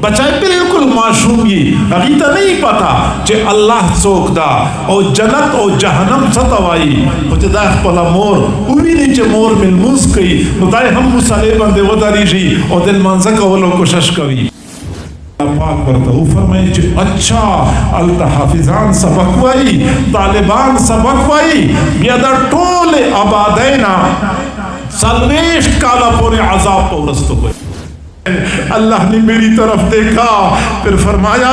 بچائے بالکل معصوم یہ اگیتا نہیں پتا چے اللہ سوک دا او جنت او جہنم ستوائی خوچے دا اخپلا مور اوی نہیں چے مور ملموز کئی نتائے ہم مسالے بندے وداری جی او دل منزک اولو کوشش کوئی پاک برتا او فرمائے چے اچھا التحافظان سبق وائی طالبان سبق وائی بیادر ٹول آبادینا سلویشت کالا پورے عذاب پورستو ہوئے اللہ نے میری طرف دیکھا پھر فرمایا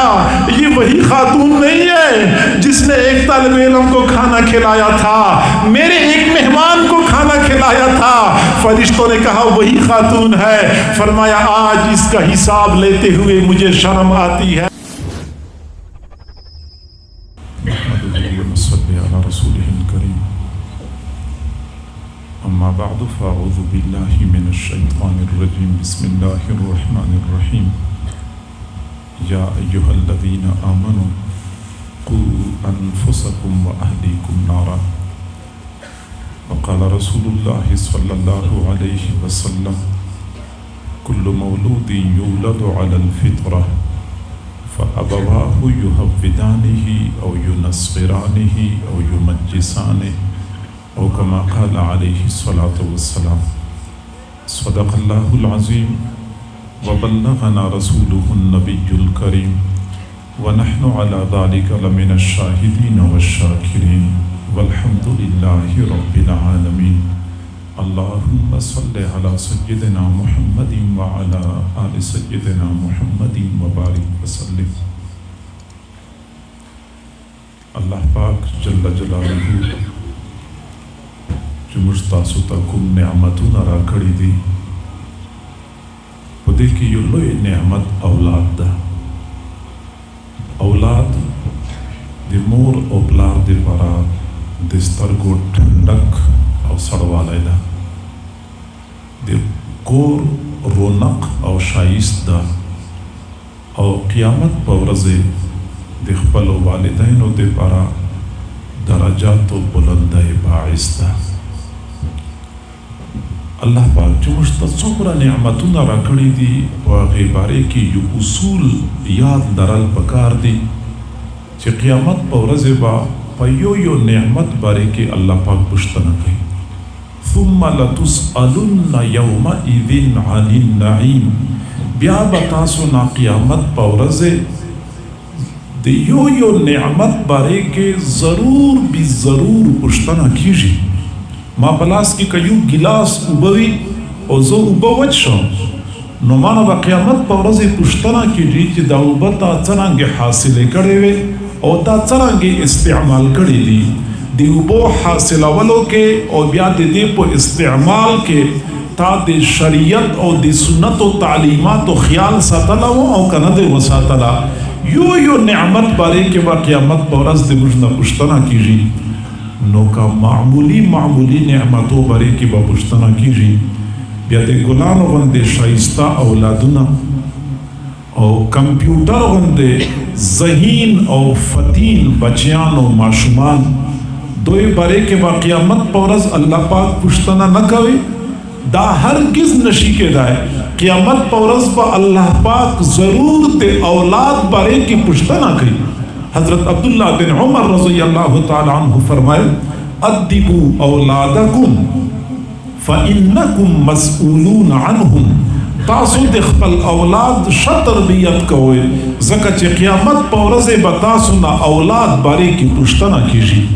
یہ وہی خاتون نہیں ہے جس نے ایک طالب علم کو کھانا کھلایا تھا میرے ایک مہمان کو کھانا کھلایا تھا فرشتوں نے کہا وہی خاتون ہے فرمایا آج اس کا حساب لیتے ہوئے مجھے شرم آتی ہے اما بعد فاعوذ باللہ من الشیطان الرجیم بسم اللہ الرحمن الرحیم یا ایہا الذین آمنوا قوا انفسکم واہلیکم نارا وقال رسول اللہ صلی اللہ علیہ وسلم کل مولود یولد علی الفطرہ فابواہ یحودانہ او ینصرانہ او یمجسانہ او کما قال علیہ الصلاة والسلام صدق اللہ العظیم وبلغنا رسوله النبی الکریم ونحن على ذلك لمن الشاہدین والشاکرین والحمد للہ رب العالمین اللہم صلی علی سیدنا محمد وعلى آل سیدنا محمد وبارک وسلم اللہ پاک جل جلالہ جو مجتاسو تکم نعمتون را کڑی دی پدے کی یو لوی نعمت اولاد دا اولاد دی مور او پلار دی پارا دسترگو ٹھنڈک او سڑوالے دا دی کور رونق او شائست دا او قیامت پورزے دی خپلو والدینو دی پارا درجات و بلندہ باعث دا اللہ پاک جو مشتصمرہ نعمتون را کڑی دی واقعی بارے کی یو اصول یاد درال پکار دی چی قیامت پا ورز با پا یو نعمت بارے کی اللہ پاک پشتنا کئی ثم لتسألن یومئذ عن النعیم بیا بتاسونا قیامت پا ورز دی یو نعمت بارے کے ضرور بھی ضرور پشتنا کیجی ما پلاس کی کیو گلاس اوبوی او زو اوبوچ شو نو مانا با قیامت پا ورزی پشتنا کی جی چی دا اوبتا چنانگی حاصلے کڑے وے او تا چنانگی استعمال کڑی دی دی اوبو حاصل اولو کے او بیا دی پو استعمال کے تا دی شریعت او دی سنت و تعلیمات و خیال ساتلا او کند و ساتلا یو نعمت بارے کے با قیامت پا ورز دی مجھنا پشتنا کی جی نو کا معمولی نعمتو برے کی با پشتنا کی جی بیاتے گلانو غندے شائستہ اولادنا او کمپیوٹر غندے ذہین او فتین بچیان و معشومان دوئی برے کے با قیامت پورز اللہ پاک پشتنا نہ کوئی دا ہرگز نشی کے دائے قیامت پورز با اللہ پاک ضرور دے اولاد برے کی پشتنا کئی حضرت عبداللہ بن عمر رضی اللہ تعالی عنہ فرمائے ادبوا اولادکم فإنکم مسئولون عنہم تاسو دخپل اولاد شطر بیت کوئے زکچ قیامت پورزے بتاسونا اولاد بارے کی پشتنا کیجی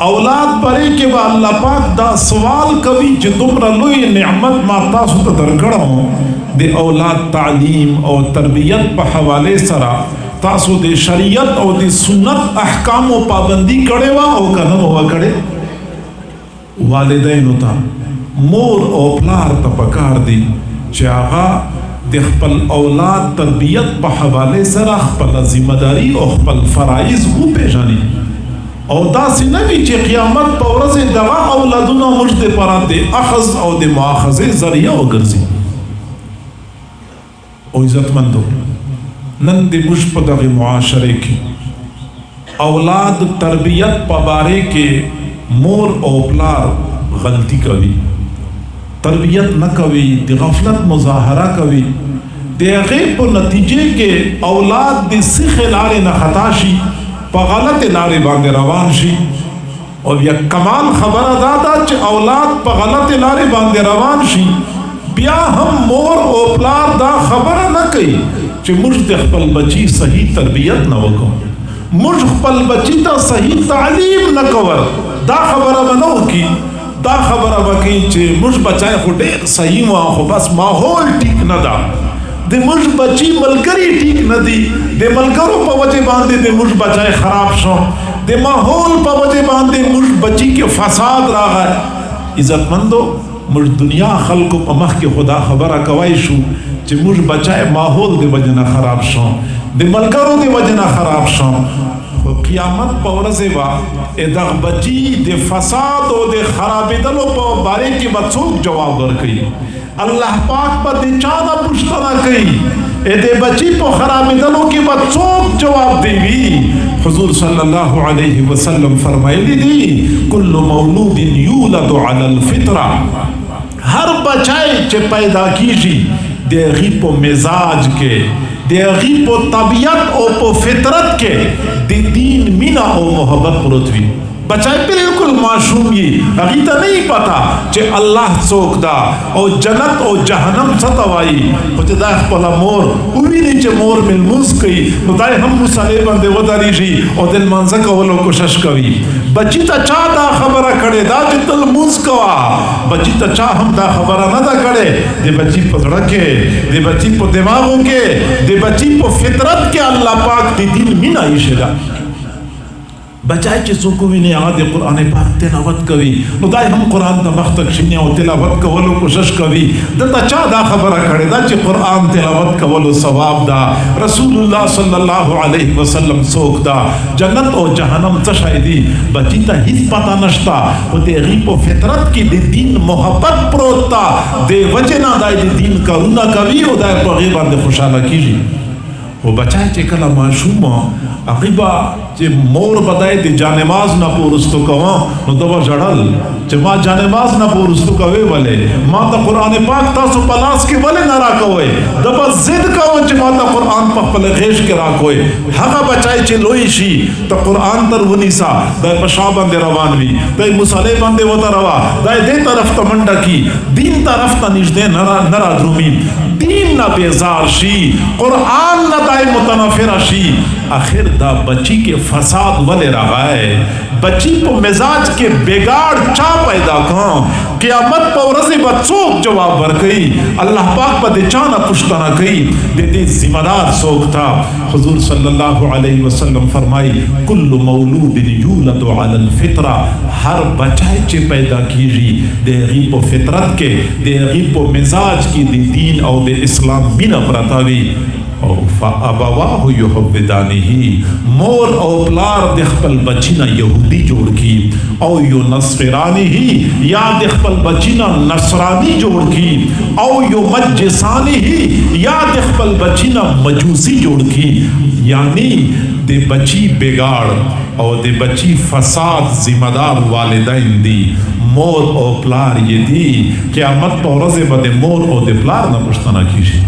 اولاد بارے کے با اللہ پاک دا سوال کبھی چی تمرا لوی نعمت ما تاسو تا درکڑا ہوں دے اولاد تعلیم اور تربیت پا حوالے سرا تاسو دے شریعت او دے سنت احکام و پابندی کڑے وا او کنم ہوا کڑے والدین تا مور او پلار تا پکار دی چی آغا دے خپل اولاد تربیت پا حوالے سر خپل ذمہ داری او خپل فرائض او پیجانی او دا سی نبی چی قیامت پا ورز دوا اولادونا مجد پرا دے اخذ او دے مواخذ ذریعہ او گرزی او عزت مندو نند مشپدغ معاشرے کی اولاد تربیت پبارے کے مور او پلار غلطی کوي تربیت نہ کوي دی غفلت مظاہرہ کوي دے غیب نتیجے کے اولاد دے سخ لارے نہ خطا شی پا غلط لارے باندے روان شی. اور یا کمال خبر دادا چھ اولاد پا غلط لارے باندے روان شی بیا ہم مور او پلار دا خبر نہ کئی چھ مجھ دے خپل بچی صحیح تربیت نہ وکو، مجھ خپل بچی تا صحیح تعلیم نہ کور. دا خبر منو کی، دا خبر وکی چھ مجھ بچائے خو دیر صحیح وہاں خو بس ماحول ٹھیک نہ دا، دے مجھ بچی ملکری ٹھیک نہ دی، دے ملکروں پا وجہ باندے دے مجھ بچائے خراب شو، دے ماحول پا وجہ باندے مجھ بچی کے فساد رہا ہے. عزت مندو مجھ دنیا خلقو پا مخ کے خدا خبرہ کوائی شو چھ مجھ بچائے ماحول دے وجہ نہ خراب شو، دے ملکروں دے وجہ نہ خراب شو. قیامت پا ورزے با ادغ بچی دے فساد و دے خرابی دلو پا بارے کی بچوک جواب در کئی. اللہ پاک پا دے چانا پشتنا کئی اے دے بچی پا خرابی دلو کی بچوک جواب دے بھی. حضور صلی اللہ علیہ وسلم فرمائی دی کل مولود یولد علی الفطرہ، ہر بچائے چے پیدا کیجی دے غیب و مزاج کے، دے غیب و طبیعت او پو فطرت کے، دے دین مینا او محبت پروتوی. بچائے بالکل معصوم یہ اگیتا نہیں پتا چے اللہ سوک دا او جنت او جہنم ستوائی خوچے دا اخپلا مور اوی نہیں چے مور ملموز کئی نو دائے ہم مسالے بندے وداری جی او دل منزکا ولو کشش کوی. بچی تا چاہ دا خبرہ کڑے دا چے دل موز کوا، بچی تا چاہ ہم دا خبرہ نہ دا کڑے دے بچی پا دڑکے، دے بچی پا دماغوں کے، دے بچی پا فطرت کے اللہ پاک دی دین مینا ایشدہ. بچائے چی سوکوی نے آدھے قرآن پاک تلاوت کوی نو دائی ہم قرآن تا مختق شنیا و تلاوت کولو کوشش کوی دتا چاہ دا خبرہ کھڑے دا چی قرآن تلاوت کولو ثواب دا. رسول اللہ صلی اللہ علیہ وسلم سوک دا جنت و جہنم تشائی دی. بچی تا ہیت پتا نشتا و دے غیب و فطرت کی دے دین محبت پروتا دے وجہ دائی دے دین کرونا کوی و دائی پا غیبان دے خوشحالہ کیجی. وہ بچائے چے کلا معشوم عقیبہ چے مور بدائے دے جانماز نہ پورستو کوان نو دبا جڑل چے ماں جانماز نہ پورستو کوئے والے ماں تا قرآن پاک تاسو پلاس کے والے نہ راکوئے دبا زد کوان چے ماں تا قرآن پاک پلے خیش کے راکوئے. حقا بچائے چے لوئی شی تا قرآن تر ونیسا دائے پشا بندے روانوی دائے مسالے بندے وطا روا دائے دے طرف تا منڈا کی دین طرف تا نجدے نرا درومی دین نہ بیزار شی قرآن نہ دائے متنافرہ شی. آخر دا بچی کے فساد ولے رہا ہے، بچی پو مزاج کے بگاڑ چا پیدا کھاں قیامت پا ورزی بچوک جواب ورکئی. اللہ پاک پا دے چانا پشتنا کئی دے دے ذمہ دار سوک تھا. حضور صلی اللہ علیہ وسلم فرمائی کل مولود یولد علی الفطرہ، ہر بچائے چے پیدا کیجی دے غیب و فطرت کے، دے غیب و مزاج کی، دے دین او دے اسلام مینا پراتاوی. او فابواہ یحودانہی، مور او پلار دخپل بچینا یہودی جوڑ کی، او یو نصرانی ہی یا دخپل بچینا نصرانی جوڑ کی، او یو مجسانی ہی یا دخپل بچینا مجوسی جوڑ کی. یعنی دے بچی بگاڑ او دے بچی فساد ذمہ دار والدین دی. مور او پلار یہ دی قیامت پا رضے با دے مور او دے پلار نہ پشتنا کیشی.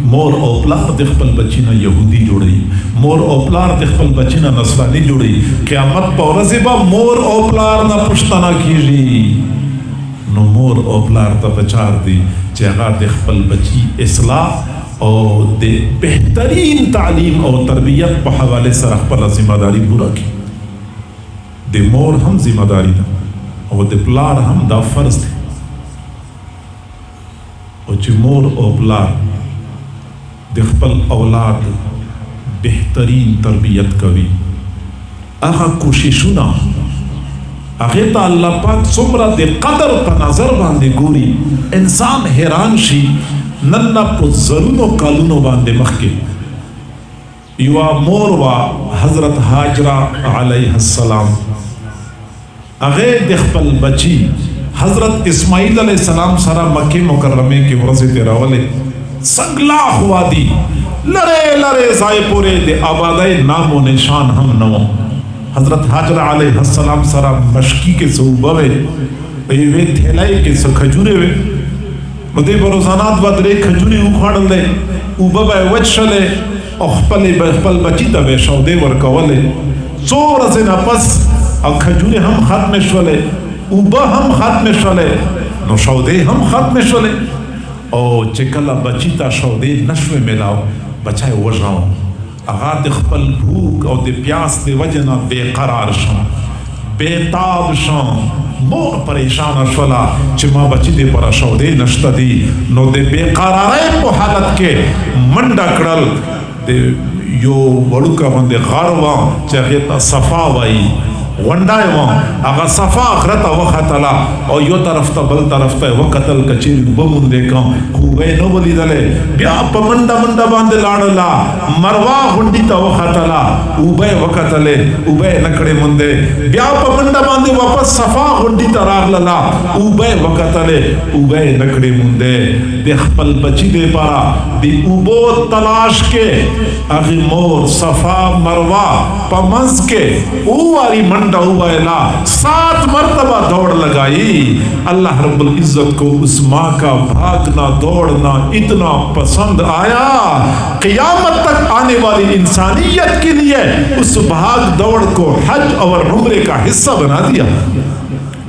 مور او پلار دخپل بچینا یہودی جوڑی، مور او پلار دخپل بچینا نصرانی جوڑی. قیامت پا رضے با مور او پلار نہ پشتنا کیشی. نو مور او پلار تا بچار دی چیغا دخپل بچی اصلاح او دے بہترین تعلیم او تربیت پا حوالے سر اخپل ذمہ داری پورا کی. دے مور ہم ذمہ داری دا او دے پلار ہم دا فرض دے. او چی مور او پلار دخپل اولاد بہترین تربیت کوي اغا کوششونا اغیتا اللہ پاک سمرہ دے قدر پا نظر باندے گوری انسان حیران شی ننہ پو ضرونو کالونو باندے مخکے. یوا موروا حضرت حاجرہ علیہ السلام اغی دخپل بچی حضرت اسماعیل علیہ السلام سرا مکہ مکرمے کے ورزی تیراولے سنگلا ہوا دی لرے لرے زائے پورے دے آبادائے نام و نشان ہم نو. حضرت حاجرہ علیہ السلام سرا مشکی کے صوبہ وے وے تھیلائی کے سکھجورے وے مدے بروزانات بدرے کھجوری اکھاڑل دے اوبا وچ شلے او خپل بچی تا بے شودے ورکولے چور سے نپس او کھجوری ہم ختم شولے اوبا ہم ختم شولے نو شودے ہم ختم شولے او چکلا بچی تا شودے نشوے ملاو بچائے وجاؤ اغا دے خپل بھوک او دے پیاس دے وجنا بے قرار شان بے تاب شان مور پریشان شولا چما بچی دے پرا شودے نشتا دی نو دے بے قرارے پو حالت کے منڈا کڑل دے یو وڑو کا بندے غاروان چاہیتا صفا وائی ونڈائے وان اگا صفا اخرتا وقتلا او یو طرف تا بل طرف تا وقتل کچیر بمون دیکھا خوبے نو بلی دلے بیا پا منڈا منڈا باندے لاڑلا مروا ہنڈی تا وقتلا اوبے وقتلے اوبے نکڑے مندے بیا پا منڈا باندے واپس صفا ہنڈی تا راغللا اوبے وقتلے اوبے نکڑے مندے دے خپل بچی دے پارا دی اوبو تلاش کے اگی مور صفا مروا پا منز کے اواری منڈا ہوا لا 7 مرتبہ دوڑ لگائی. اللہ رب العزت کو اس ماں کا بھاگنا دوڑنا اتنا پسند آیا قیامت تک آنے والی انسانیت کے لیے اس بھاگ دوڑ کو حج اور عمرے کا حصہ بنا دیا.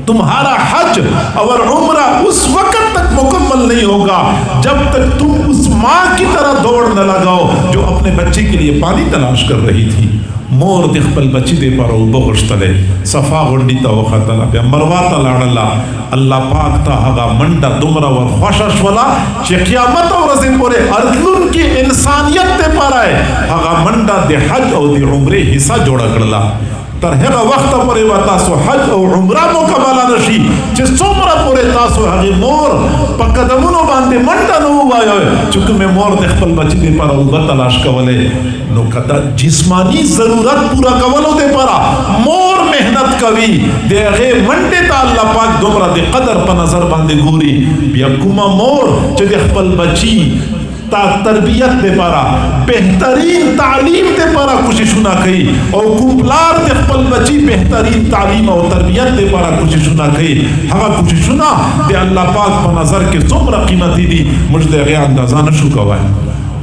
تمہارا حج اور عمرہ اس وقت تک مکمل نہیں ہوگا جب تک تم اس ماں کی طرح دوڑ نہ لگاؤ جو اپنے بچے کے لیے پانی تلاش کر رہی تھی. مور دخپل بچی دے پارو بغشتلے صفا غنڈی تا وخطلا پیا مرواتا لاڑلا اللہ پاک تا ہگا منڈا دمرا و خوشش والا چی قیامت اور رزی پورے ارضلن کی انسانیت دے پارائے ہگا منڈا دے حج او دے عمرے حصہ جوڑا کرلا ترہیغا وقت پورے و تاسو حج او عمرہ مکملا نشی چی سمرہ پورے تاسو حقی مور پا قدمونو باندے منڈا نو آئے ہوئے چونکہ میں مور دخپل بچی دے پارا اوبا تلاش کولے نو کتا جسمانی ضرورت پورا کولو دے پارا مور محنت کوی دے اغے منڈے تا اللہ پاک دوبرا دے قدر پا نظر باندے گوری بیا کما مور چی دخپل بچی تا تربیت دے پارا بہترین تعلیم دے پارا کوشش نہ کئی اور کمپلار دے خپل بچی بہترین تعلیم اور تربیت دے پارا کوشش نہ کئی ہوا کوشش نہ دے اللہ پاک پا نظر کے زمرہ قیمتی دی مجھے غیر اندازہ نشو کوائے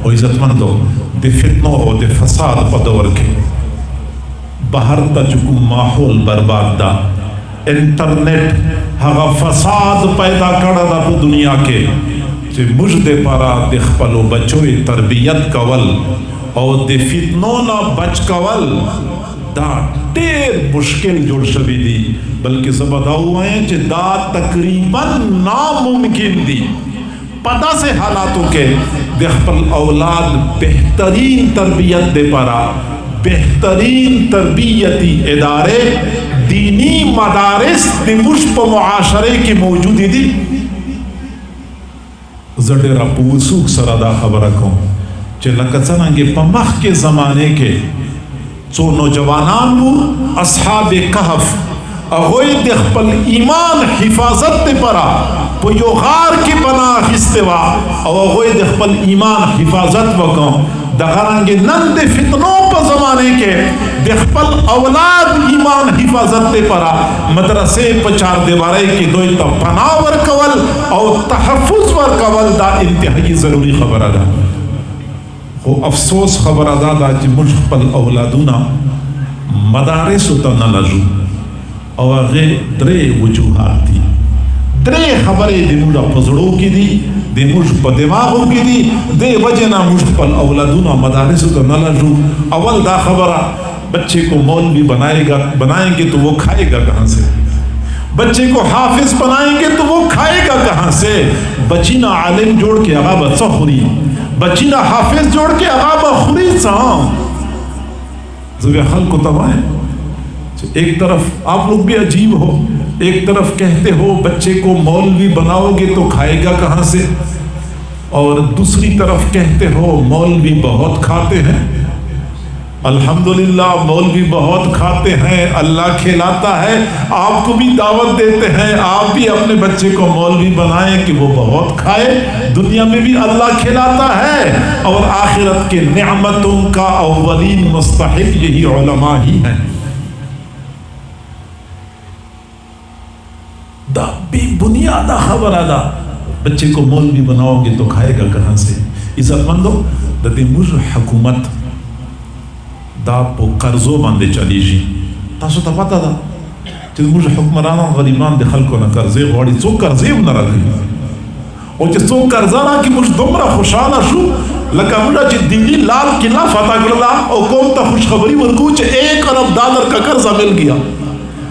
اور عزت مندو دے فتنوں اور دے فساد پا دور کے باہر تا چکم ماحول برباد دا انٹرنیٹ ہوا فساد پیدا کرا دا پا دنیا کے چے مجھ دے پارا دے خپلو بچوی تربیت کول اور دے فتنونا بچ کول دا دیر مشکل جوڑ شوی دی بلکہ زبداؤ ہیں چے دا تقریباً ناممکن دی پتا سے حالاتوں کے دے خپل اولاد بہترین تربیت دے پارا بہترین تربیتی ادارے دینی مدارس دے مجھ پا معاشرے کی موجودی دی زڑیرہ پوسوک سرادہ خبر رکھوں چے لکسنانگے پمخ کے زمانے کے چو نوجوانان وہ اصحاب کہف اغوی دخپل ایمان حفاظت تے پرا پو یو غار کی بنا خستوا اغوی دخپل ایمان حفاظت وکوں دغرانگے نند فتنوں پا زمانے کے دخپل اولاد ایمان حفاظت تے پرا مدرسے پچار دیوارے کی دوئی تا پناور کول او تحفظ ور کول دا انتہائی ضروری خبر ادا خو افسوس خبر ادا دا جی مجھپل اولادونا مدارسو تا نلجو او اغے درے وجوہات دی درے خبریں دی موڑا پزڑوں کی دی دے مجھ پا دماغوں کی دی دے وجنا مجھ پل اولادونا مدارسو تا نلجو اول دا خبرہ بچے کو مولوی بنائیں گے تو وہ کھائے گا کہاں سے بچے کو حافظ بنائیں گے تو وہ کھائے گا کہاں سے بچینا عالم جوڑ کے اغابہ سخوری بچینا حافظ جوڑ کے اغابہ خوری سام زبی خلق کو تبائیں ایک طرف آپ لوگ بھی عجیب ہو ایک طرف کہتے ہو بچے کو مولوی بناؤ گے تو کھائے گا کہاں سے اور دوسری طرف کہتے ہو مولوی بہت کھاتے ہیں الحمدللہ مولوی بہت کھاتے ہیں اللہ کھلاتا ہے آپ کو بھی دعوت دیتے ہیں آپ بھی اپنے بچے کو مولوی بنائیں کہ وہ بہت کھائے دنیا میں بھی اللہ کھلاتا ہے اور آخرت کے نعمتوں کا اولین مستحق یہی علماء ہی ہیں دا بی بنیادہ خبر ادا بچے کو مولوی بناؤ گے تو کھائے گا کہاں سے؟ عزت مندو دے مجھ حکومت دا پو قرضو باندے چلی جی تاسو تا پتا دا چیز مجھ حکمرانان غریبان دے خلقو نا قرضے غوڑی سو قرضے نہ رکھی اور چیز سو قرضانا کی مجھ دمرا خوشانا شو لکا مجھا چی دلی لال قلعہ فتح کرلا اور قوم تا خوشخبری ورکو چی $1 ارب کا قرضہ مل گیا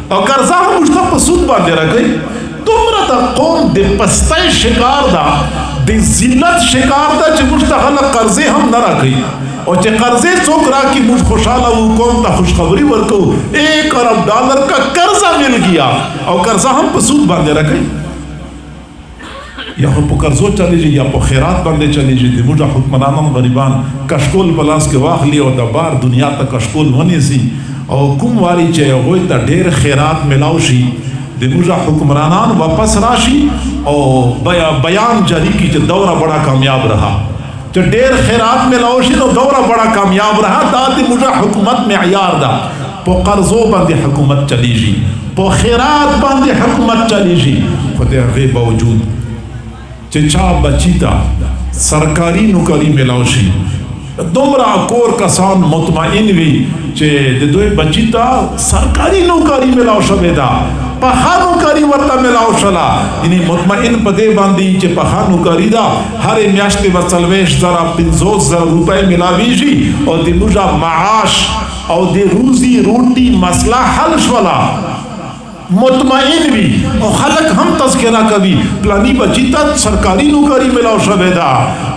اور قرضہ ہم مجھتا پسود باندے رکھی تمرا تا قوم دے پستائی شکار دا دے ذلت شکار دا چی مجھتا خلق قرضے ہم نہ رکھی اور چی قرضے سوک را کی مجھ خوشحالا وہ قوم تا خوشخبری ورکو $1 ارب کا قرضہ مل گیا اور قرضہ ہم پسود باندے رکھی یا پو قرضو چلی جی یا پو خیرات باندے چلی جی دی مجھا حکمرانان غریبان کشکول پلاس کے واخلی اور دا بار دنیا تا کشکول ونی سی اور کم واری چے ہوئی تا دیر خیرات ملاو شی دی مجھا حکمرانان واپس راشی اور بیان جاری کی چے دورہ بڑا کامیاب رہا چے دیر خیرات ملاو شی تو دورہ بڑا کامیاب رہا دا دی مجھا حکومت میں عیار دا پو قرضو باندے حکومت چلی جی پو خیرات باندے حکومت چلی جی خودے غیب باوجود چا بچیتا سرکاری نوکری ملاوشی دمرا کور کسان مطمئن وی چے دوی بچیتا سرکاری نوکری ملاوشا بیدا پخا نوکری ورطا ملاوشلا یعنی مطمئن پدے باندی چے پخا نوکری دا ہر میاشتے وصلویش ذرا 50 روپے ملاوی جی اور دی مجھا معاش اور دی روزی روٹی مسئلہ حل شولا مطمئن بھی اور خلق ہم تذکرہ کبھی پلانی بچیتا سرکاری نوکری ملاو شبیدہ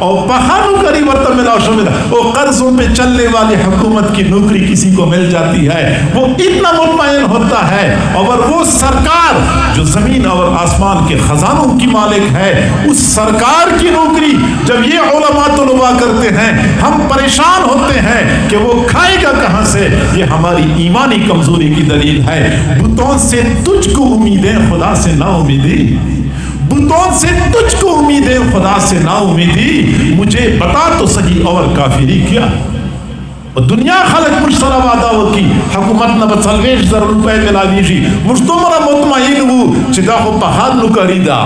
اور پہا نوکری ورطا ملاو شبیدہ اور قرضوں پہ چلنے والی حکومت کی نوکری کسی کو مل جاتی ہے وہ اتنا مطمئن ہوتا ہے اور وہ سرکار جو زمین اور آسمان کے خزانوں کی مالک ہے اس سرکار کی نوکری جب یہ علماء طلباء کرتے ہیں ہم پریشان ہوتے ہیں کہ وہ کھائے گا کہاں سے یہ ہماری ایمانی کمزوری کی دلیل ہے بتوں سے تجھ کو امیدیں خدا سے نا امیدی بتوں سے تجھ کو امیدیں خدا سے نا امیدی مجھے بتا تو صحیح اور کافری کیا اور دنیا خلق مجھ سر وعدہ کی حکومت نہ بسلویش روپے ملاوی جی مجھ تمہارا مطمئن ہو چدا ہو پہاد نکری دا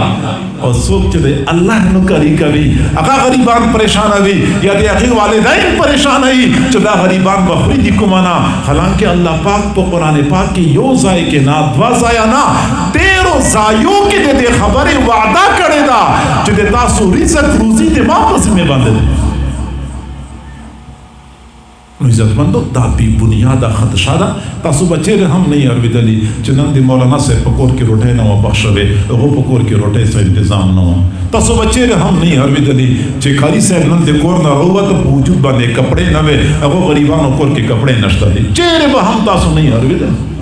اور سوک چدے اللہ نکری کبھی اگا غریبان پریشان ہوئی یا دے اخیر والدین پریشان ہوئی چدا غریبان بخوری دی کمانا حالانکہ اللہ پاک پو قرآن پاک کی یو زائے کے نا دوا زائے نا تیرو زائیوں کے دے دے خبر وعدہ کرے دا چدے تاسو رزق روزی دے واپس میں باندے دے عزت مندو دا بھی بنیادہ خدشادہ تاسو بچے رہے ہم نہیں عربی دلی چنن دی مولانا سے پکور کی روٹے نہ ہوا بخشوے وہ پکور کی روٹے سے انتظام نہ ہوا تاسو بچے رہے ہم نہیں عربی دلی چے کاری سے نن دے کور نہ رہوا تو وجود باندے کپڑے نہ وے وہ غریبانوں کور کے کپڑے نشتا دی چہرے با ہم تاسو نہیں عربی دلی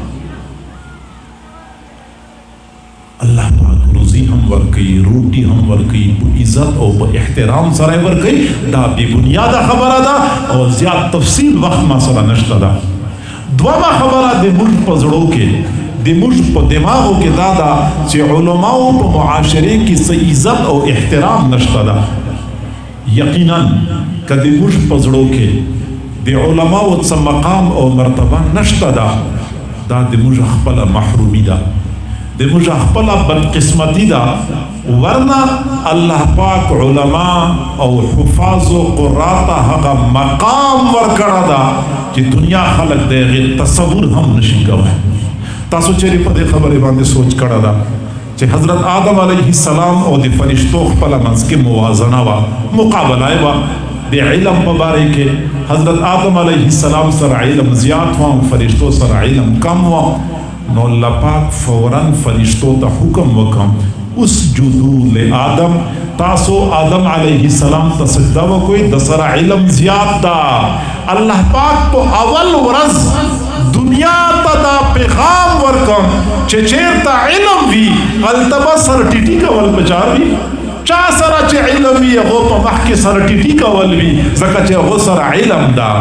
اللہ پاک روزی ہم ورکی روٹی ہم ورکی عزت اور احترام سرائے ورکی دا بھی بنیادہ خبرہ دا اور زیادہ تفصیل وقت ما سرا نشتا دا دوما خبرہ دے ملک پزڑوں کے دے ملک پا دماغوں کے دادا چے علماء پا معاشرے کی سے عزت اور احترام نشتا دا یقیناً کہ دے ملک پزڑوں کے دے علماء سے مقام اور مرتبہ نشتا دا دا دے ملک اخبر محرومی دا دے مجھے اخپلا بدقسمتی دا ورنہ اللہ پاک علماء اور حفاظ و قراتا حقا مقام ورکڑا دا کہ دنیا خلق دے غیر تصور ہم نشی گو ہے تاسو چیری پدے خبری باندے سوچ کڑا دا کہ حضرت آدم علیہ السلام اور دے فرشتوں اخپلا منز کے موازنہ وا مقابلہ وا دے علم پبارے کے حضرت آدم علیہ السلام سر علم زیاد ہوا فرشتوں سر علم کم ہوا نو اللہ پاک فوراً فرشتوں تا حکم وکم اس جدو لے آدم تاسو آدم علیہ السلام تا سجدہ وکوئی دسر علم زیاد دا اللہ پاک تو اول ورز دنیا تا دا پیغام ورکم چچیر تا علم بھی التبا سر ٹیٹی کا ول بچار بھی چاہ سرا چے علم بھی اگو پا مح کے سر ٹیٹی کا ول بھی زکا چے اگو سر علم دا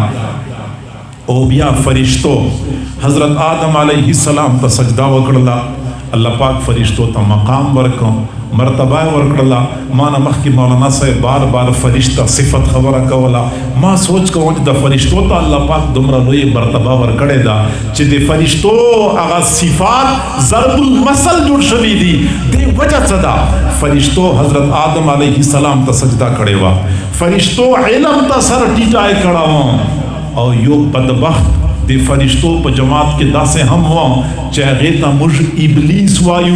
او بیا فرشتو حضرت آدم علیہ السلام تا سجدہ وکڑلا اللہ پاک فرشتو تا مقام ورکم مرتبہ ورکڑلا مانا مخ کی مولانا سے بار بار فرشتہ صفت خبرہ کولا ما سوچ کو دا فرشتو تا اللہ پاک دمرا لوی مرتبہ ورکڑے دا چی دے فرشتو اگا صفات ضرب المثل جڑ شوی دی دے کی وجہ صدا فرشتوں حضرت آدم علیہ السلام تا سجدہ کڑے وا، فرشتوں علم تا سر ٹیٹائے کڑا وا، اور یو بدبخت دی فرشتوں پا جماعت کے داسے ہم ہوا چاہے غیتا مجھ ابلیس وایو،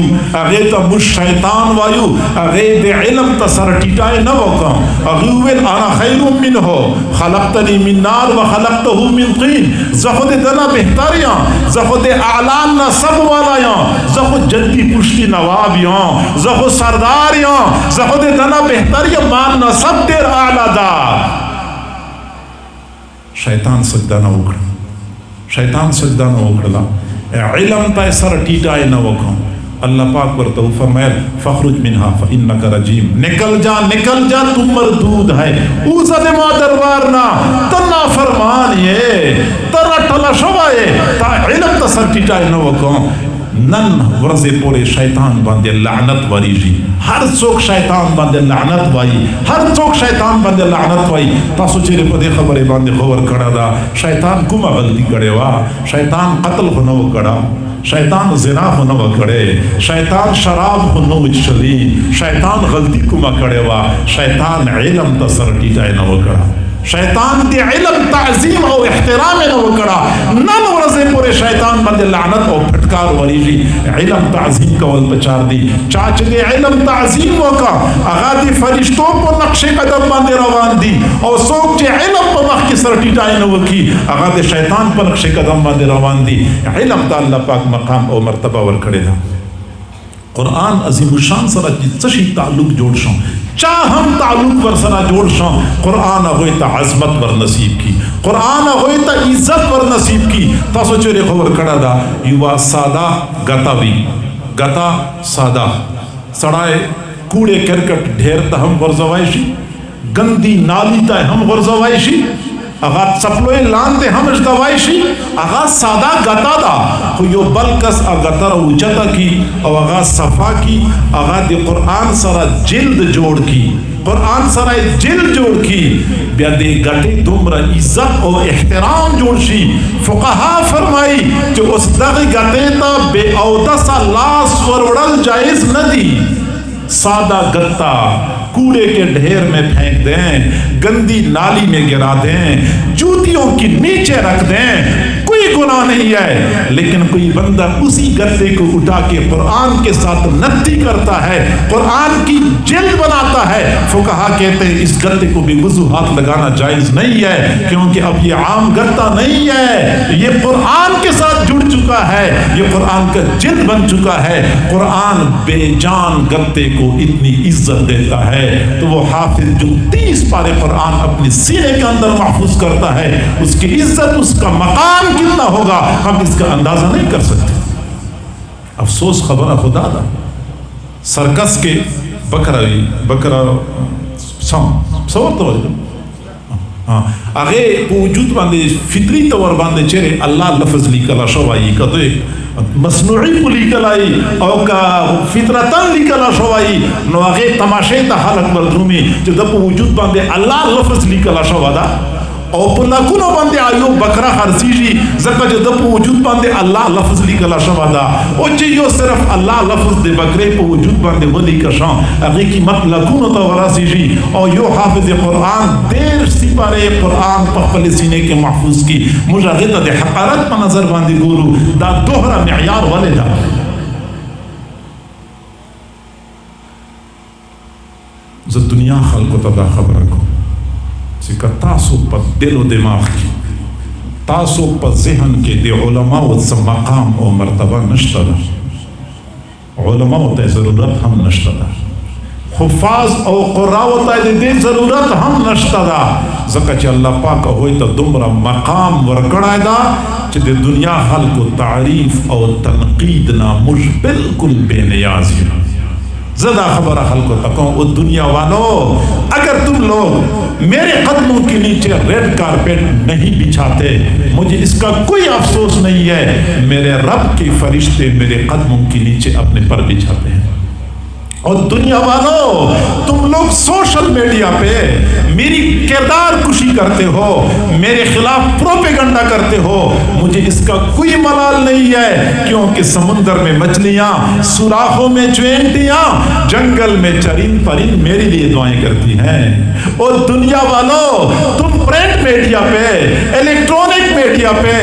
غیتا مجھ شیطان وایو، غیت دے علم تا سر ٹیٹائے نہ وکا، اغیویل انا خیر من ہو خلقتنی من نار و خلقتہو من قین، زخد دنا بہتریاں، زخد اعلان نا سب والیاں، زخد جدی پشتی نوابیاں، زخد سرداریاں، زخد دنا بہتریاں ماننا سب دیر اعلا دا۔ شیطان سجدہ نہ اکڑا، شیطان سجدہ نہ اکڑلا، علم تا سر ٹیٹائے نہ وکھوں۔ اللہ پاک ورتو فرمائے فخرج منہا فإنک رجیم، نکل جا تم مردود ہے، اوزد ما دربارنا تنا فرمان یہ ترہ ٹلا شوائے تا علم تا سر ٹیٹائے نہ وکھوں۔ نن ورزے پورے شیطان باندے لعنت واری جی، ہر چوک شیطان باندے لعنت وائی، ہر چوک شیطان باندے لعنت وائی۔ تاسو چیرے پدے خبرے باندے خبر کڑا دا شیطان کما غلطی کڑے وا، شیطان قتل ہونو کڑا، شیطان زنا ہونو کڑے، شیطان شراب ہونو چلی، شیطان غلطی کما کڑے وا، شیطان علم تصر ٹیٹائے نو کڑا، شیطان دی علم تعظیم او احترام نو کڑا، نن ورزے پورے شیطان بندے لعنت او پھٹکار وری جی علم تعظیم کول بچار دی، چاچ دے علم تعظیم وکا اغا دی فرشتوں کو نقش قدم باندے روان دی، اور سوک چے علم پا مخ کی سر ٹیٹائے نو کی اغا دے شیطان پا نقش قدم باندے روان دی۔ علم تا اللہ پاک مقام او مرتبہ ور کھڑے دا۔ قرآن عظیم الشان سرا جی چشی تعلق جوڑ شاں، چاہ ہم تعلق ور سرا جوڑ شاں، قرآن ہوئی تا عظمت ور نصیب کی، قرآن ہوئی تا عزت ور نصیب کی۔ تاسو چورے خبر کڑا دا یوا سادہ گتا بھی، گتا سادہ سڑائے کوڑے کرکٹ ڈھیر تا ہم ورزوائشی، گندی نالی تا ہم ورزوائشی، اگا چپلوئے لانتے ہم اشتوائشی، اگا سادہ گتا دا خویو بلکس اگتر اوچتا کی، اور اگا صفا کی، اگا دی قرآن سرا جلد جوڑ کی، قرآن سرا جلد جوڑ کی، بیا دے گٹے دمرا عزت و احترام جوڑ شی۔ فقہا فرمائی جو اس دغی گٹے تا بے عودہ سا لاس وروڑل جائز نہ دی، سادہ گتا کوڑے کے ڈھیر میں پھینک دیں، گندی نالی میں گرا دیں، جوتیوں کی نیچے رکھ دیں، کوئی گناہ نہیں ہے، لیکن کوئی بندہ اسی گتے کو اٹھا کے قرآن کے ساتھ نتی کرتا ہے، قرآن کی جلد بناتا ہے، فقہا کہتے ہیں اس گتے کو بھی وضو ہاتھ لگانا جائز نہیں ہے، کیونکہ اب یہ عام گتا نہیں ہے، یہ قرآن کے ساتھ جڑ چکا ہے، یہ قرآن کا جلد بن چکا ہے۔ قرآن بے جان گتے کو اتنی عزت دیتا ہے تو وہ حافظ جو 30 پارے قرآن اپنے سینے کے اندر محفوظ کرتا ہے، اس کی عزت، اس کا مقام کتنا ہوگا ہم اس کا اندازہ نہیں کر سکتے۔ افسوس خبر خدا دا سرکس کے بکرا سور توجہ آگے وجود باندے فطری طور باندے چہرے اللہ لفظ لیکلا شوائی کا تو ایک مصنوعی کو لیکلائی اور کا فطرتاً لیکلا شوائی نو آگے تماشے تا حالت مردومی جو دب وجود باندے اللہ لفظ لیکلا شوا دا اور پنہ کنو باندے آئیو بکرا خرسی جی زکا جو دب وجود باندے اللہ لفظ لیکلا شوا دا او چیو صرف اللہ لفظ دے بکرے پا وجود باندے ولی کشان اگے کی مت لکونو تا وراسی جی اور یو حافظ قرآن دیر سپارے قرآن پا خپل سینے کے محفوظ کی مجاہدہ دے حقارت پا نظر باندے گورو دا دوہرا معیار والے دا۔ زد دنیا خلقو تا دا خبر کو سکا تاسو پا دل و دماغ کی، تاسو پا ذہن کے دے علماء و مقام و مرتبہ نشتا دا، علماء و تے ضرورت ہم نشتا دا، حفاظ او قراوتا دے ضرورت ہم نشتا دا، زکا چا اللہ پاک ہوئی تا دمرا مقام ورکڑا دا چا دے دنیا خلق و تعریف او تنقید نا مجھ بالکل بے نیازی زدہ خبر خلق و تکوں او دنیا وانو اگر تم لوگ میرے قدموں کے نیچے ریڈ کارپیٹ نہیں بچھاتے مجھے اس کا کوئی افسوس نہیں ہے، میرے رب کے فرشتے میرے قدموں کے نیچے اپنے پر بچھاتے ہیں، اور دنیا والوں تم لوگ سوشل میڈیا پہ میری کردار کشی کرتے ہو، میرے خلاف پروپیگنڈا کرتے ہو، مجھے اس کا کوئی ملال نہیں ہے، کیونکہ سمندر میں مچھلیاں، سوراخوں میں چوینٹیاں، جنگل میں چرند پرند میرے لیے دعائیں کرتی ہیں۔ اور دنیا والوں تم پرنٹ میڈیا پہ، الیکٹرونک میڈیا پہ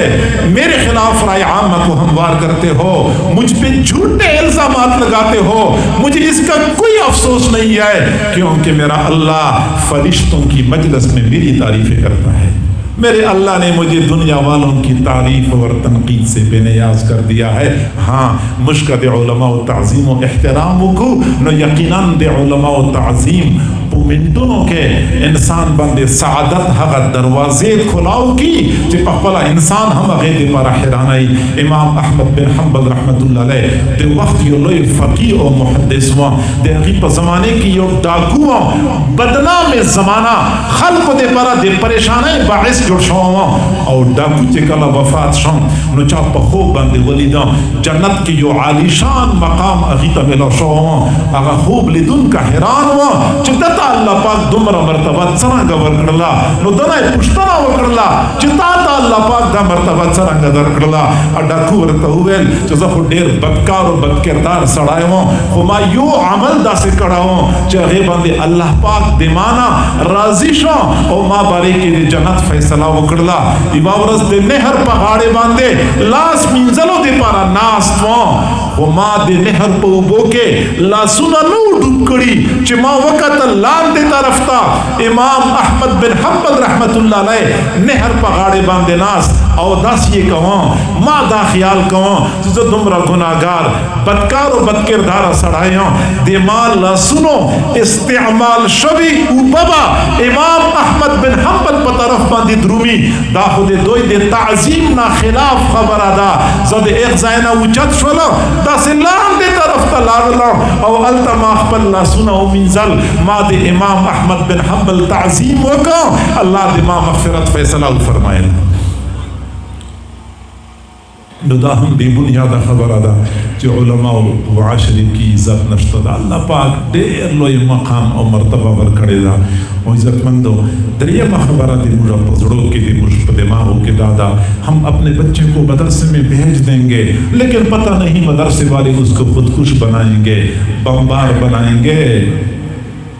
میرے خلاف رائے عامہ کو ہموار کرتے ہو، مجھ پہ جھوٹے الزامات لگاتے ہو، مجھے اس کا کوئی افسوس نہیں ہے، کیونکہ میرا اللہ فرشتوں کی مجلس میں میری تعریفیں کرتا ہے۔ میرے اللہ نے مجھے دنیا والوں کی تعریف اور تنقید سے بے نیاز کر دیا ہے۔ ہاں مشکل علماء و تعظیم و احترام کو نو یقیناً دے علماء و تعظیم پومنٹنوں کے انسان بندے سعادت حق دروازے کھلاو کی چی پخپلا انسان ہم غید پارا حیرانائی۔ امام احمد بن حنبل رحمت اللہ علیہ دے وقت یو لوی فقیہ و محدث وان دے غیب زمانے کی یو ڈاکو وان بدنام زمانہ خلق دے پارا دے پریشانائی باعث جڑ شوان اور ڈاکو چے کلا وفات شان نو چا پخوب بندے ولیدان جنت کی یو عالی شان مقام اغیطہ ملا شوان اگا خوب لیدن کا حیران وان چی دتا اللہ پاک دمرا مرتبہ سرنگا ورکڑلا نو دنائی پشتنا وکڑلا چتا تا اللہ پاک دا مرتبہ سرنگا درکڑلا اڈاکو ورطا ہوئل چیزا خود دیر بدکار و بدکردار سڑائے ہوں خما یو عمل دا سے کڑا ہوں چاہ غیبان دے اللہ پاک دیمانا راضی شاں او ما بارے کے دے جنت فیصلہ وکڑلا دیواورز دے نہر پہاڑے باندے لاس مینزلو دے پارا ناس توان خما دے نہر پہ بو کے لاسونا نو ڈوب کڑی چی ما وقت لان دے طرف تا امام احمد بن حنبل رحمت اللہ علیہ نہر پہاڑے باندے ناس او داس یہ کہاں ما دا خیال کہاں جو دمرا گناہگار بدکار و بدکردارہ سڑائیاں دے مال لاسنو استعمال شوی او بابا امام احمد بن حنبل پہ طرف باندی درومی دا خود دوئی دے تعظیم نا خلاف خبر آدھا زد ایک زائنہ وچت شولا دا سے لان دے طرف تا لاغلا او علتا ماخبل لاسنو منزل ما دے امام احمد بن حنبل تعظیم وکا اللہ دے ما مغفرت فیصلہ فرمائے ندا ہم بے بنیادہ خبر آدھا جو علماء و عاشری کی عزت نشتہ دا اللہ پاک دیر لوئی مقام و مرتبہ ورکڑے دا و عزت مندو دریا خبر آدھی مجھا پزڑوں کے دی مجھ پہ دماغوں کے دادا ہم اپنے بچے کو مدرسے میں بھیج دیں گے لیکن پتہ نہیں مدرسے والے اس کو خودکش بنائیں گے، بمبار بنائیں گے،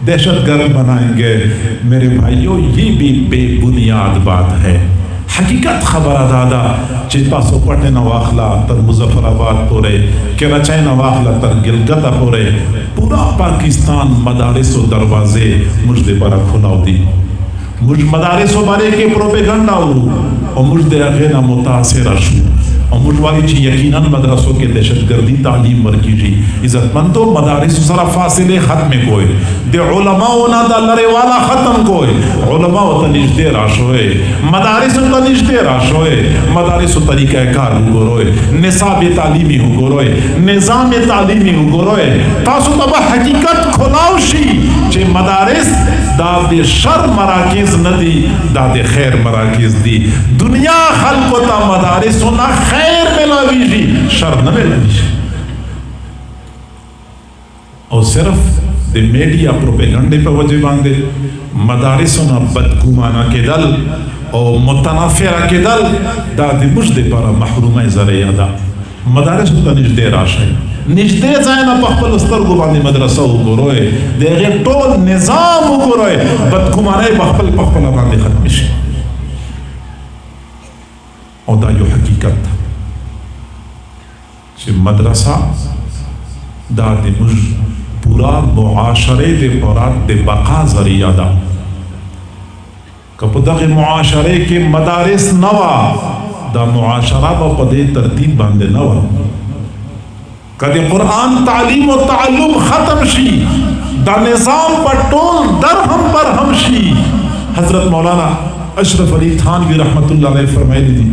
دہشت گرد بنائیں گے۔ میرے بھائیوں یہ بھی بے بنیاد بات ہے۔ حقیقت خبر دادا چیپا سو پٹے نواخلا تر مظفر آباد پورے کراچائی نواخلا تر گلگتا پورے پورا پاکستان مدارس و دروازے مجھے برا کھلاو دی مجھ مدارس و بارے کے پروپیگنڈا ہو اور مجھے اغینا متاثرہ شو اور مجھ والی چی یقیناً مدرسوں کے دہشت گردی تعلیم ورکی جی عزت مندو مدارس سرا فاصلے ختم کوئے دے علماء اونا دا لرے والا ختم کوئے علماء تا نجدے راشوئے مدارس تا نجدے راشوئے مدارس طریقہ کار ہو گروئے نصاب تعلیمی ہو گروئے نظام تعلیمی ہو گروئے تاسو تبا حقیقت کھلاوشی چے مدارس دا دے شر مراکز ندی دا دے خیر مراکز دی دنیا خلق تا مدارس نا خیر ملاوی جی شر نہ ملاوی جی اور صرف دے میڈیا پروپیگنڈے پہ وجہ باندے مدارسونا بدگمانہ کے دل اور متنافرہ کے دل دا دے مجدے پارا محرومہ ذریعہ دا مدارسو تا نجدے راشے نجدے زائنہ پخپل استرگو باندے مدرسہ ہو گروئے دے غیر ٹول نظام ہو گروئے بدگمانہ پخپل باندے ختمشی اور دا جو حقیقت تھا کہ مدرسہ دا دے مجھ پورا معاشرے دے پورات دے بقا ذریعہ دا کپدغ معاشرے کے مدارس نوا دا معاشرہ با پدے ترتیب باندے نوا کدے قرآن تعلیم و تعلم ختم شی دا نظام پر ٹول درہم برہم شی حضرت مولانا اشرف علی تھانوی رحمت اللہ علیہ فرمائے دی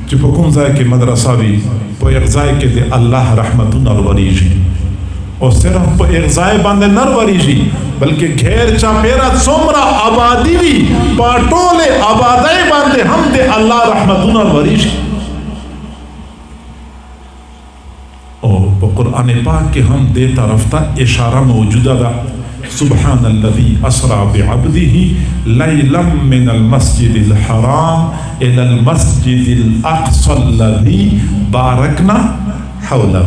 جو پکون زائے کے مدرسہ بھی پو اغزائے کے دے اللہ رحمت نروری جی اور صرف پو اغزائے باندے نروری جی بلکہ گھیر چاپیرہ سمرہ آبادی بھی پاٹولے آبادائے باندے ہم دے اللہ رحمت نروری جی اور قرآن پاک کے ہم دیتا رفتہ اشارہ موجودہ دا سبحان الذي اسرا بعبده ليلا من المسجد الحرام الى المسجد الاقصى الذي بارکنا اللہ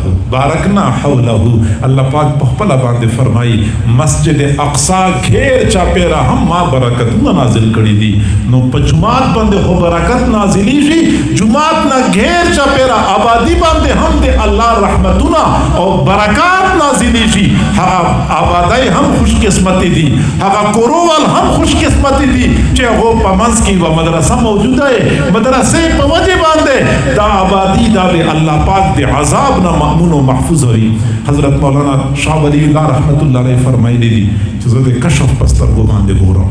پاک بخپلا باندے فرمائی مسجد اقصا گھیر چاپیرا ہم ما برکت نازل کری دی نو پا جماعت باندے ہو برکت نازلی شی جماعت نا گھیر چاپیرا آبادی باندے ہم دے اللہ رحمتنا اور برکات نازلی شی آبادائی ہم خوش قسمتی دی کوروال ہم خوش قسمتی دی چاہے وہ پمنس کی و مدرسہ موجود ہے مدرسے پا وجہ باندے دا آبادی دا دے اللہ پاک دے عذاب نہ مأمون و محفوظ ہوئی. حضرت مولانا شاہ ولی اللہ رحمت اللہ علیہ فرمائی دی زد کشف پستر کو باندے گورا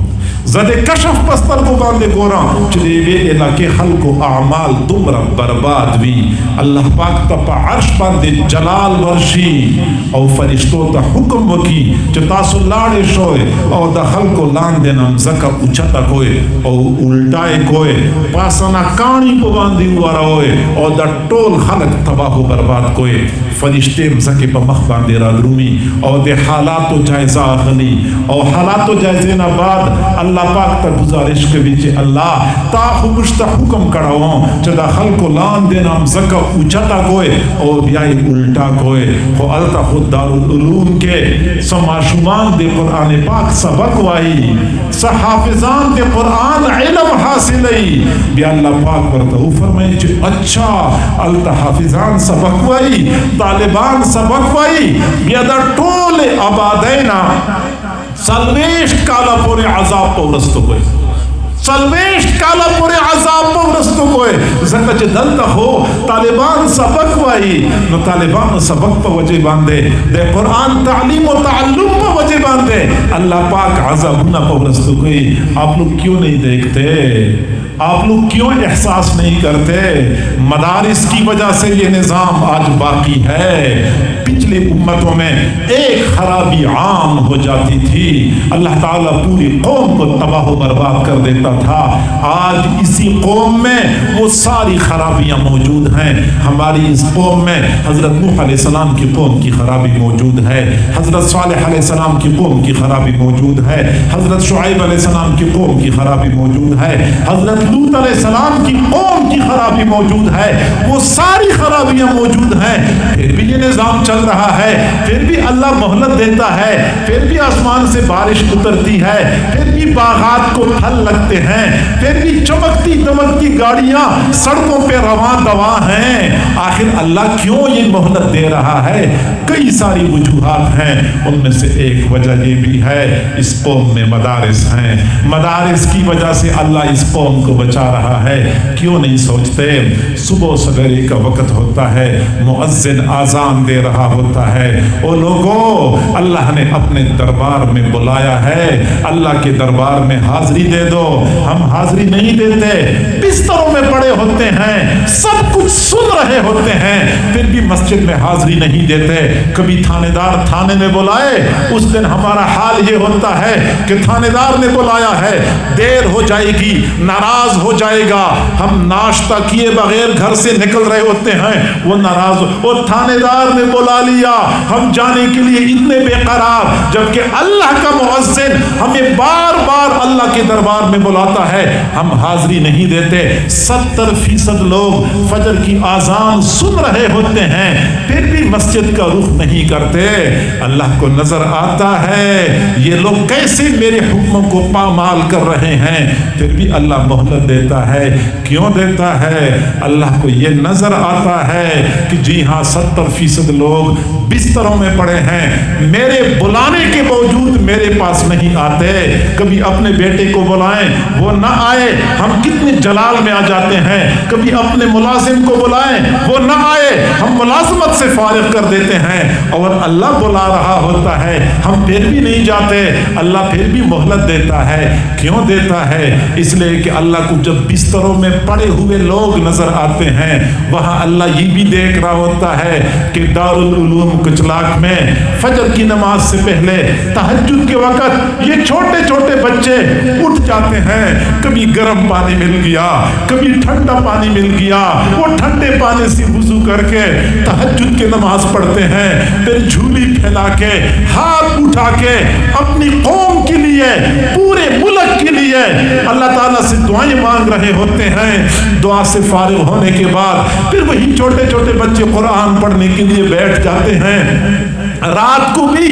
زد کشف پستر کو باندے گورا چلے وے علاقے خلق و اعمال دمر برباد وی اللہ پاک تپا عرش باندے جلال ورشی او فرشتوں تا حکم وکی چتاسو لاڑے شوئے او دا خلق و لان دے نمزکا اچھتا کوئے او الٹائے کوئے پاسنا کانی کو باندے ہوارا ہوئے او دا ٹول خلق تباہ و برباد کوئے فرشتے مزکے پا مخ باندے را درومی او دے حالات و جائزہ آخلی او حالات و جائزین بعد اللہ پاک تا گزارش کے بیچے اللہ تا خمشتا حکم کڑاؤں چدا خلق و لان دے نام زکا اچھتا کوئے او بیائی الٹا کوئے خو علتا خود دارالعلوم کے سماشمان دے قرآن پاک سبق وائی صحافظان دے قرآن علم حاصلی بیا اللہ پاک ورطا فرمائے چھے اچھا علتا حافظان سبق وائی طالبان سبق وائی بیا در ٹول آبادینا سلویشت کالا پورے عذاب پا ورستو ہوئے سلویشت کالا پورے عذاب پا ورستو ہوئے زکا چھ دلتا ہو طالبان سبق وائی نو طالبان سبق پا وجہ باندے دے قرآن تعلیم و تعلم پا وجہ باندے اللہ پاک عذاب پا ورستو ہوئی. آپ لوگ کیوں نہیں دیکھتے آپ لوگ کیوں احساس نہیں کرتے مدارس کی وجہ سے یہ نظام آج باقی ہے. پچھلی امتوں میں ایک خرابی عام ہو جاتی تھی اللہ تعالیٰ پوری قوم کو تباہ و برباد کر دیتا تھا. آج اسی قوم میں وہ ساری خرابیاں موجود ہیں. ہماری اس قوم میں حضرت نوح علیہ السلام کی قوم کی خرابی موجود ہے, حضرت صالح علیہ السلام کی قوم کی خرابی موجود ہے, حضرت شعیب علیہ السلام کی قوم کی خرابی موجود ہے, حضرت لوط علیہ السلام کی قوم کی خرابی موجود ہے. وہ ساری خرابیاں موجود ہیں, پھر بھی یہ نظام چل رہا ہے, پھر بھی اللہ مہلت دیتا ہے, پھر بھی آسمان سے بارش اترتی ہے, پھر بھی باغات کو پھل لگتے ہیں, پھر بھی چمکتی دمکتی گاڑیاں سڑکوں پہ رواں دواں ہیں. آخر اللہ کیوں یہ مہلت دے رہا ہے؟ کئی ساری وجوہات ہیں, ان میں سے ایک وجہ یہ بھی ہے اس قوم میں مدارس ہیں. مدارس کی وجہ سے اللہ اس قوم کو بچا رہا ہے. کیوں نہیں سوچتے صبح سویرے کا وقت ہوتا ہے, مؤذن آذان دے رہا ہوتا ہے, او لوگوں اللہ نے اپنے دربار میں بلایا ہے, اللہ کے دربار میں حاضری دے دو. ہم حاضری نہیں دیتے, بستروں میں پڑے ہوتے ہیں, سب کچھ سن رہے ہوتے ہیں, پھر بھی مسجد میں حاضری نہیں دیتے. کبھی تھانے دار تھانے میں بلائے, اس دن ہمارا حال یہ ہوتا ہے کہ تھانے دار نے بلایا ہے, دیر ہو جائے گی, ناراض ہو جائے گا, ہم ناشتہ کیے بغیر گھر سے نکل رہے ہوتے ہیں, وہ ناراض ہو, تھانے دار نے بلا لیا, ہم جانے کے لیے اتنے بے قرار, جبکہ اللہ کا مؤذن ہمیں بار بار اللہ کے دربار میں بلاتا ہے, ہم حاضری نہیں دیتے. 70% لوگ فجر کی آذان سن رہے ہوتے ہیں, پھر بھی مسجد کا رخ نہیں کرتے. اللہ کو نظر آتا ہے یہ لوگ کیسے میرے حکموں کو پامال کر رہے ہیں, پھر بھی اللہ مہلت دیتا ہے. کیوں دیتا ہے؟ اللہ کو یہ نظر آتا ہے کہ جی ہاں 70% لوگ بستروں میں پڑے ہیں, میرے بلانے کے باوجود میرے پاس نہیں آتے. کبھی اپنے بیٹے کو بلائیں وہ نہ آئے, ہم کتنے جلال میں آ جاتے ہیں. کبھی اپنے ملازم کو بلائیں وہ نہ آئے, ہم ملازمت سے فارغ کر دیتے ہیں. اور اللہ بلا رہا ہوتا ہے, ہم پھر بھی نہیں جاتے. اللہ پھر بھی مہلت دیتا ہے. کیوں دیتا ہے؟ اس لیے کہ اللہ کو جب بستروں میں پڑے ہوئے لوگ نظر آتے ہیں, وہاں اللہ یہ بھی دیکھ رہا ہوتا ہے کہ دارالعلوم کچلاک میں فجر کی نماز سے پہلے تہجد کے وقت یہ چھوٹے چھوٹے بچے اٹھ جاتے ہیں، کبھی گرم پانی مل گیا، کبھی ٹھنڈا پانی مل گیا، وہ ٹھنڈے پانی سے وضو کر کے تہجد کی نماز پڑھتے ہیں، پھر جھولی پھیلا کے ہاتھ اٹھا کے اپنی قوم کے لیے، پورے ملک کے لیے اللہ تعالیٰ سے دعائیں مانگ رہے ہوتے ہیں۔ دعا سے فارغ ہونے کے بعد پھر وہی چھوٹے چھوٹے بچے قرآن پڑھنے کے لیے بیٹھ جاتے ہیں، رات کو بھی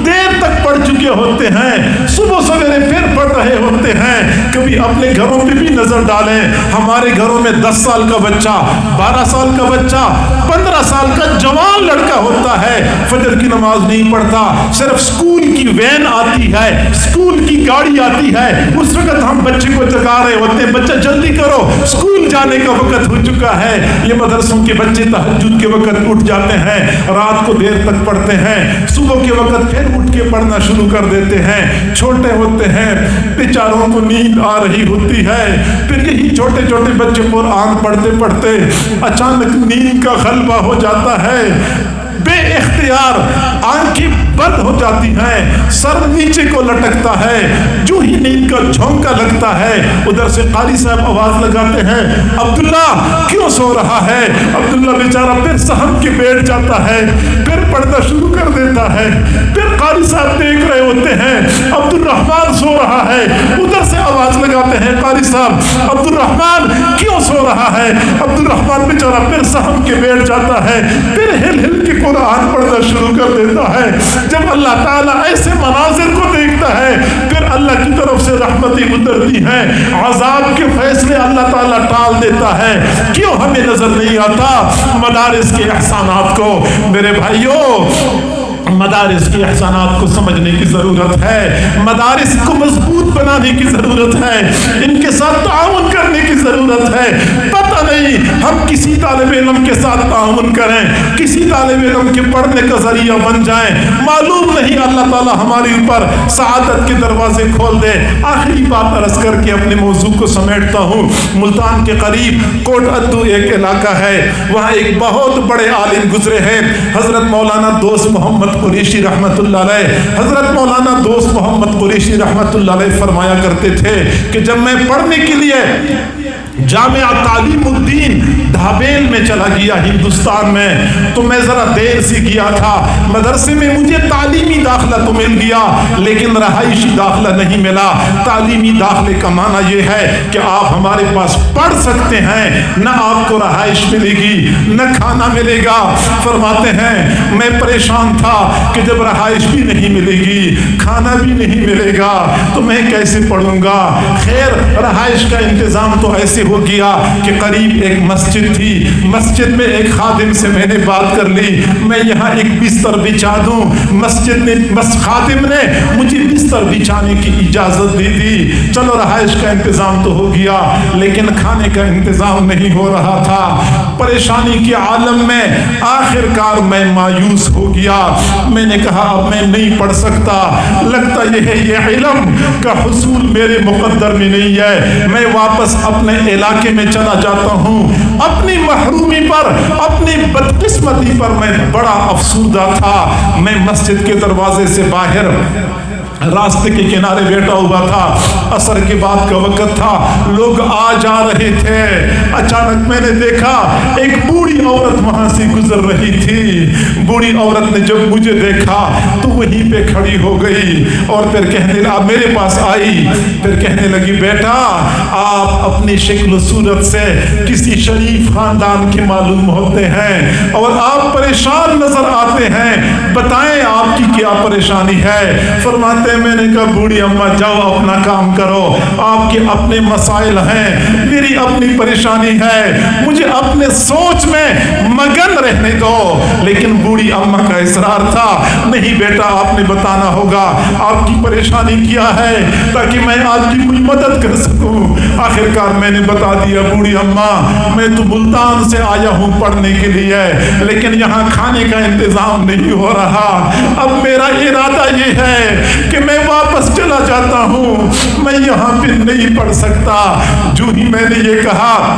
دیر تک پڑھ چکے ہوتے ہیں، صبح سویرے پھر پڑھ رہے ہوتے ہیں۔ کبھی اپنے گھروں پہ بھی نظر ڈالیں، ہمارے گھروں میں 10 سال کا بچہ، 12 سال کا بچہ، 15 سال کا جوان لڑکا ہوتا ہے، فجر کی نماز نہیں پڑھتا، صرف سکول کی وین آتی ہے، سکول کی گاڑی آتی ہے، اس وقت ہم بچے کو جگا رہے ہوتے ہیں، بچہ جلدی کرو سکول جانے کا وقت ہو چکا ہے۔ یہ مدرسوں کے بچے تہجد کے وقت اٹھ جاتے ہیں، رات کو دیر تک پڑھتے ہیں، صبح کے وقت پھر اٹھ کے پڑھنا شروع کر دیتے ہیں، چھوٹے ہوتے ہیں، بیچاروں کو نیند آ رہی ہوتی ہے، پھر یہی چھوٹے چھوٹے بچے قرآن پڑھتے پڑھتے اچانک نیند کا غلبہ ہو جاتا ہے، بے اختیار آنکھیں بند ہو جاتی ہیں، سر نیچے کو لٹکتا ہے، جو ہی نیند کا جھونکا لگتا ہے ادھر سے قاری صاحب آواز لگاتے ہیں، عبداللہ کیوں سو رہا ہے؟ عبداللہ بیچارہ پھر صحن کے بیٹھ جاتا ہے، پھر پڑھنا شروع کر دیتا ہے، پھر قاری صاحب دیکھ رہے ہوتے ہیں عبد الرحمن سو رہا ہے، ادھر سے آواز لگاتے ہیں قاری صاحب عبد الرحمن کیوں سو رہا ہے؟ عبد الرحمن بیچارہ پھر صحن کے بیٹھ جاتا ہے، پھر ہل ہل کے قرآن پڑھنا شروع کر دیتا ہے۔ جب اللہ تعالیٰ ایسے مناظر کو دیکھتا ہے پھر اللہ کی طرف سے رحمتیں اترتی ہیں، عذاب کے فیصلے اللہ تعالیٰ ٹال دیتا ہے۔ کیوں ہمیں نظر نہیں آتا مدارس کے احسانات کو؟ میرے بھائیوں، مدارس کے احسانات کو سمجھنے کی ضرورت ہے، مدارس کو مضبوط بنانے کی ضرورت ہے، ان کے ساتھ تعاون کرنے کی ضرورت ہے۔ پتہ نہیں ہم کسی طالب علم کے ساتھ تعاون کریں، کسی طالب علم کے پڑھنے کا ذریعہ بن جائیں، معلوم نہیں اللہ تعالیٰ ہمارے اوپر سعادت کے دروازے کھول دے۔ آخری بات عرض کر کے اپنے موضوع کو سمیٹتا ہوں۔ ملتان کے قریب کوٹ ادو ایک علاقہ ہے، وہاں ایک بہت بڑے عالم گزرے ہیں، حضرت مولانا دوست محمد قریشی رحمت اللہ علیہ۔ حضرت مولانا دوست محمد قریشی رحمت اللہ علیہ فرمایا کرتے تھے کہ جب میں پڑھنے کے لیے جامعہ تعلیم الدین ڈھابیل میں چلا گیا ہندوستان میں، تو میں ذرا دیر سے گیا تھا، مدرسے میں مجھے تعلیمی داخلہ تو مل گیا لیکن رہائشی داخلہ نہیں ملا۔ تعلیمی داخلے کا معنی یہ ہے کہ آپ ہمارے پاس پڑھ سکتے ہیں، نہ آپ کو رہائش ملے گی نہ کھانا ملے گا۔ فرماتے ہیں میں پریشان تھا کہ جب رہائش بھی نہیں ملے گی، کھانا بھی نہیں ملے گا تو میں کیسے پڑھوں گا؟ خیر رہائش کا انتظام تو ایسے ہو گیا کہ قریب ایک مسجد تھی، مسجد میں ایک خادم سے میں نے بات کر لی، میں یہاں ایک بستر بچھا دوں۔ خادم نے مجھے بستر بچھانے کی اجازت دی دی۔ چلو رہائش کا انتظام تو ہو گیا لیکن کھانے کا انتظام نہیں ہو رہا تھا۔ پریشانی کے عالم میں آخر کار میں مایوس ہو گیا، میں نے کہا اب میں نہیں پڑھ سکتا، لگتا یہ ہے یہ علم کا حصول میرے مقدر میں نہیں ہے، میں واپس اپنے علاقے میں چلا جاتا ہوں۔ اپنی محرومی پر، اپنی بدقسمتی پر میں بڑا افسردہ تھا۔ میں مسجد کے دروازے سے باہر راستے کے کنارے بیٹھا ہوا تھا، عصر کے بعد کا وقت تھا، لوگ آ جا رہے تھے۔ اچانک میں نے دیکھا ایک بوڑھی عورت وہاں سے گزر رہی تھی۔ بوڑھی عورت نے جب مجھے دیکھا تو وہیں پہ کھڑی ہو گئی اور پھر کہنے لگی، میرے پاس آئی، پھر کہنے لگی بیٹا آپ اپنی شکل و صورت سے کسی شریف خاندان کے معلوم ہوتے ہیں اور آپ پریشان نظر آتے ہیں، بتائیں آپ کی کیا پریشانی ہے؟ فرماتے میں نے کہا بوڑھی اماں جاؤ اپنا کام کرو، آپ کے اپنے مسائل ہیں، میری اپنی پریشانی ہے، مجھے اپنے سوچ میں مگن رہنے دو۔ لیکن بوڑھی اماں کا اصرار تھا نہیں بیٹا آپ نے بتانا ہوگا آپ کی پریشانی کیا ہے تاکہ میں آپ کی کوئی مدد کر سکوں۔ آخر کار میں نے بتا دیا بوڑھی اماں میں تو ملتان سے آیا ہوں پڑھنے کے لیے لیکن یہاں کھانے کا انتظام نہیں ہو رہا، اب میرا ارادہ یہ ہے کہ میں واپس چلا جاتا ہوں، میں یہاں پہ نہیں پڑھ سکتا۔ جو ہی میں نے یہ کہا